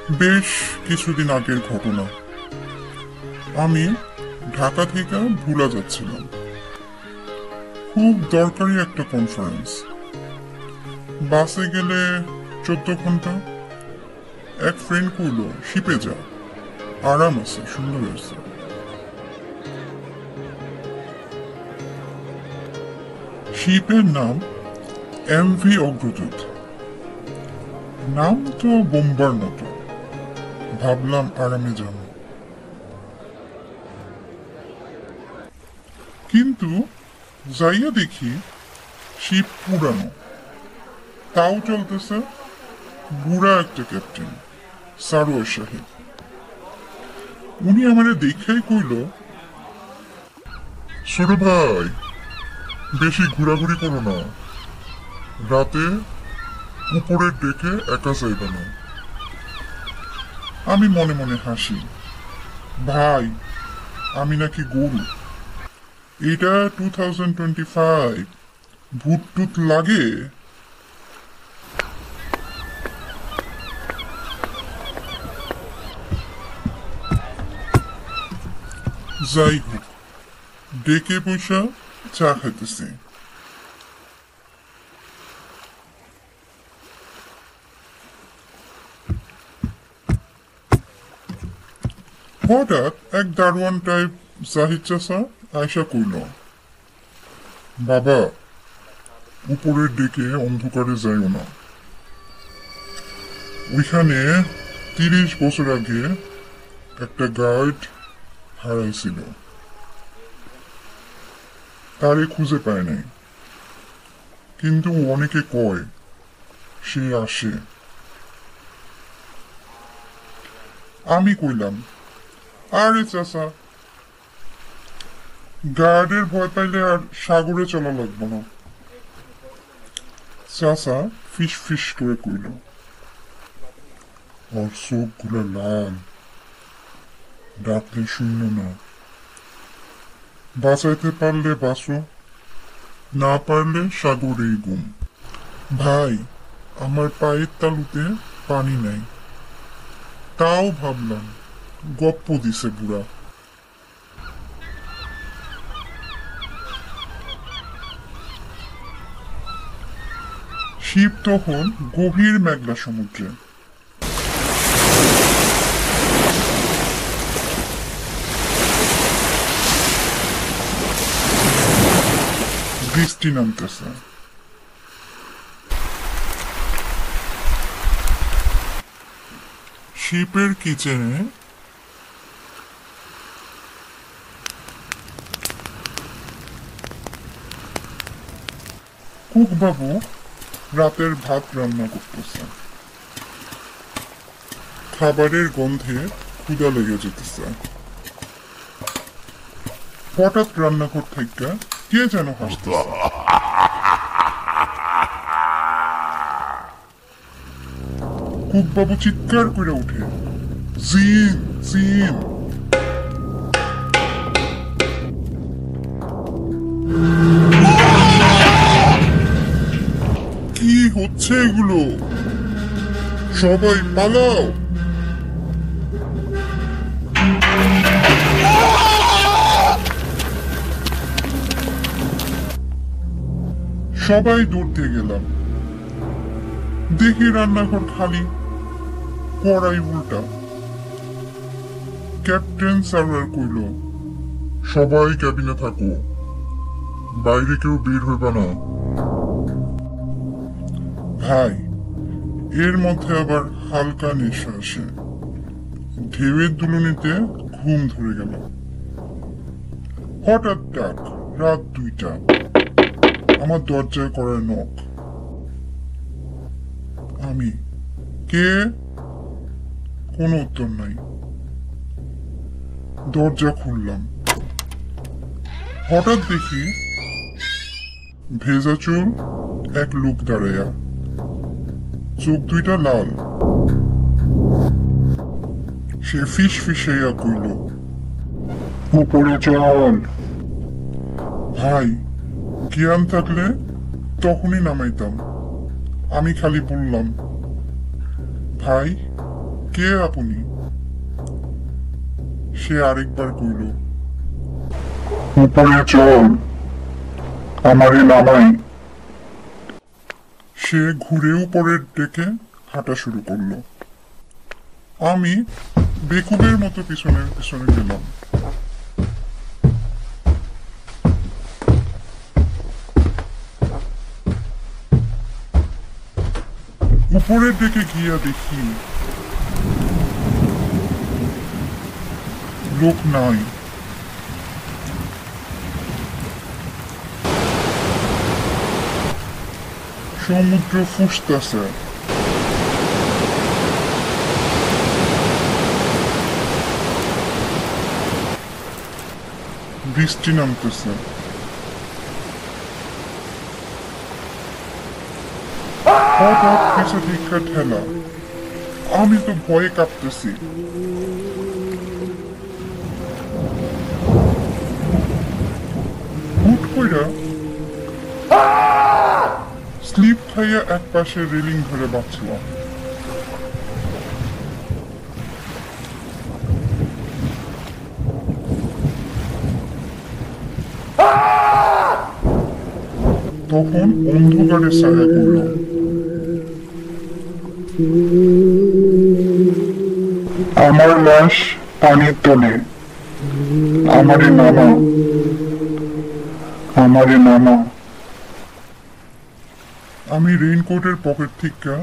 বেশ কিছুদিন আগের ঘটনা। আমি ঢাকা থেকে ভুলা যাচ্ছিলাম, খুব দরকারি একটা কনফারেন্স। বাসে গেলে 14 ঘন্টা। এক ফ্রেন্ড কইল শিপে যা, আরাম আছে, সুন্দর আছে। শিপের নাম এমভি অগ্রদূত। নাম তো বোম্বার মতো। ভাবলাম আরামে যাব, কিন্তু যাইয়া দেখি শিপ পুরানো, তাও চলতেছে। বুড়া একটা ক্যাপ্টেন, সারোয়ার সাহেব। উনি আমারে দেখাই কইল, ছোট ভাই, বেশি ঘোরাঘুরি করো না, রাতে উপরের ডেকে একা যাইবে না। আমি মনে মনে হাসি, ভাই আমি নাকি গরু? এটা 2025, ভূত টুত লাগে? যাই হোক, ডেকে পয়সা চা খাইতেছি। হঠাৎ এক দারোয়ান টাইপ জাহিদ চাচা আয়সা কইল, বাবা উপরের ডেকে অন্ধকারে যাইও না, ওইখানে 30 বছর আগে একটা গার্ড হারাইছিল, তারে খুঁজে পায় নাই, কিন্তু অনেকে কয় সে আসে। আমি কইলাম, আরে চাচা, গার্ডের ভয় পাইলে আর সাগরে চলা লাগবো না। চাচা ফিস ফিস করে কইল, ওর চোখ গুলো লাল, ডাকলে শূন্য না, বাঁচাইতে পারলে বাঁচো, না পারলে সাগরেই গুম। ভাই আমার পায়ের তালুতে পানি নাই, তাও ভাবলাম গপ্প দিছে বুড়া। শিব তখন গভীর মেঘলা সমুদ্রে। বৃষ্টি নামতেছে। শিপের কিচেনে কুকবাবু রাতের ভাত রান্না করতেছে। খাবারের গন্ধে ক্ষুধা লেগে যেতেছে। হঠাৎ রান্নাঘর থেকে কে যেন হাসতেছে। কুকবাবু চিৎকার করে উঠে, জিন জিন। কি হচ্ছে এগুলো? সবাই পালাও! সবাই দৌড়তে গেলাম, দেখি রান্নাঘর খালি, কড়াই উল্টা। ক্যাপ্টেন সারোয়ার কইল, সবাই ক্যাবিনে থাকো, বাইরে কেউ বের হইবা না। ভাই এর মধ্যে আবার হালকা নেশা আসে, ঢেউয়ের দুলুনিতে ঘুম ধরে গেল। হঠাৎ ডাক, রাত 2টা, আমার দরজায় করার নখ। আমি, কে? কোনো উত্তর নাই। দরজা খুললাম, হঠাৎ দেখি ভেজা চুল এক লোক দাঁড়াইয়া, চোখ দুইটা লাল। সে ফিস ফিসাইয়া কইল, উপরে চল। ভাই জ্ঞান থাকলে তখনই নামাইতাম। আমি খালি বললাম, ভাই কে আপনি? সে আরেকবার কইল, উপরে চল, আমারে নামাই। সে ঘুরে উপরের দিকে হাঁটা শুরু করলো। আমি বেকুবের মতো পিছনে পিছনে গেলাম। উপরের দিকে গিয়া দেখি লোক নাই। সমুদ্র ফুসতেছে। বৃষ্টি নামতেছে। হঠাৎ পিছু দীক্ষা ঠেলা। আমি তো ভয়ে কাঁপতেছি। হুট কইরা স্লিপ খাইয়া এক পাশে রেলিং ধরে বাঁচলাম। তখন অন্ধকারে ছায়া করল। আমার লাশ পানির তলে। আমারে নামা, আমারে নামা। আমি রেইনকোটের পকেট থেকে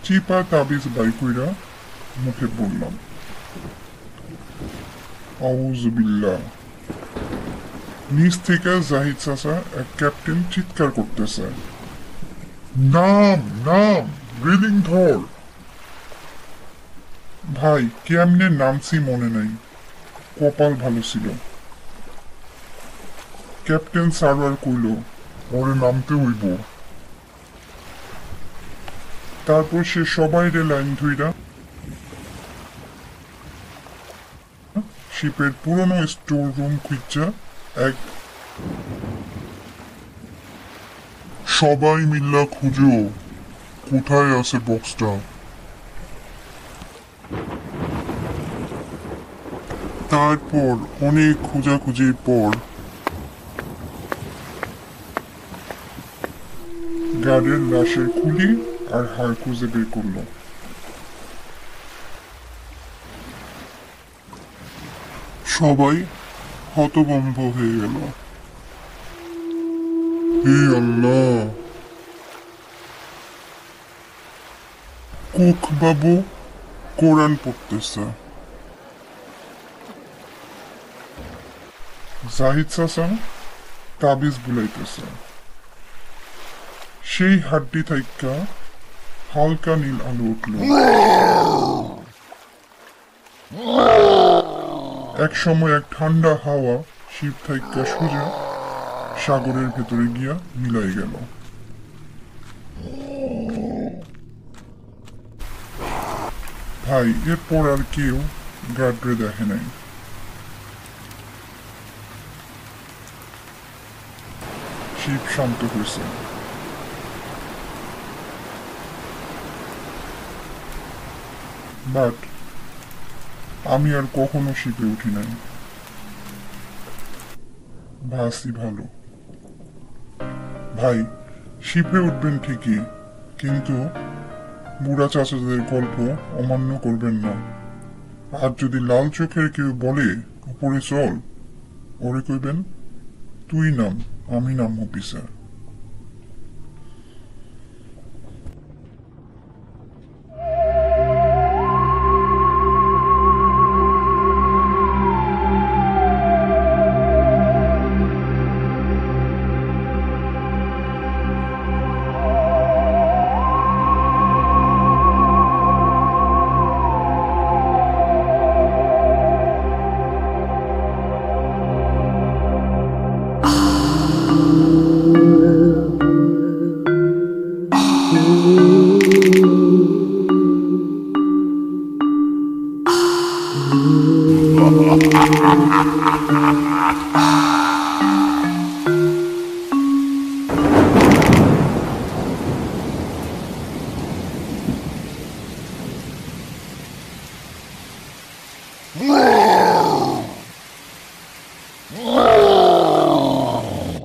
চিপা তাবিজ বাই কইরা মুখে পড়লাম। আউযুবিল্লাহ। নিচ থেকে জাহিদ চাচা এক ক্যাপ্টেন চিৎকার করতেছে, নাম নাম, রেলিং ধর। ভাই কেমনে নামছি মনে নাই, কপাল ভালো ছিল। ক্যাপ্টেন সার্ভার কইল, ওরে নামতে হইব। তারপর সে সবাইরে লাইন ধইরা শিপের পুরনো স্টোর রুম খুঁজা এক সবাই মিল্লা খুঁজো, কোথায় আছে বক্সটা। তারপর অনেক খোঁজাখুঁজির পর গার্ডের লাশের খুলি আর হাড় খুঁজে বের করলো। সবাই হতভম্ব হয়ে গেল। হে আল্লাহ! কুক বাবু কোরআন পড়তেছে। জাহিদ চাচা তাবিজ বুলাইতেছে। সেই হাড্ডি থাইকা হালকা নীল আলো উঠল। এক সময় এক ঠান্ডা হাওয়া শিপ থাইকা সোজা সাগরের ভেতরে গিয়া মিলাই গেল। ভাই এরপর আর কেউ গার্ডরে দেখে নাই। শিপ শান্ত হয়েছে। বাট আমি আর কখনো শিপে উঠি নাই। ভাসি ভালো। ভাই শিপে উঠবেন ঠিকই, কিন্তু বুড়া চাচাদের গল্প অমান্য করবেন না। আর যদি লাল চোখের কেউ বলে উপরে চল, ওরে কইবেন তুই নাম, আমি নাম অফিসার।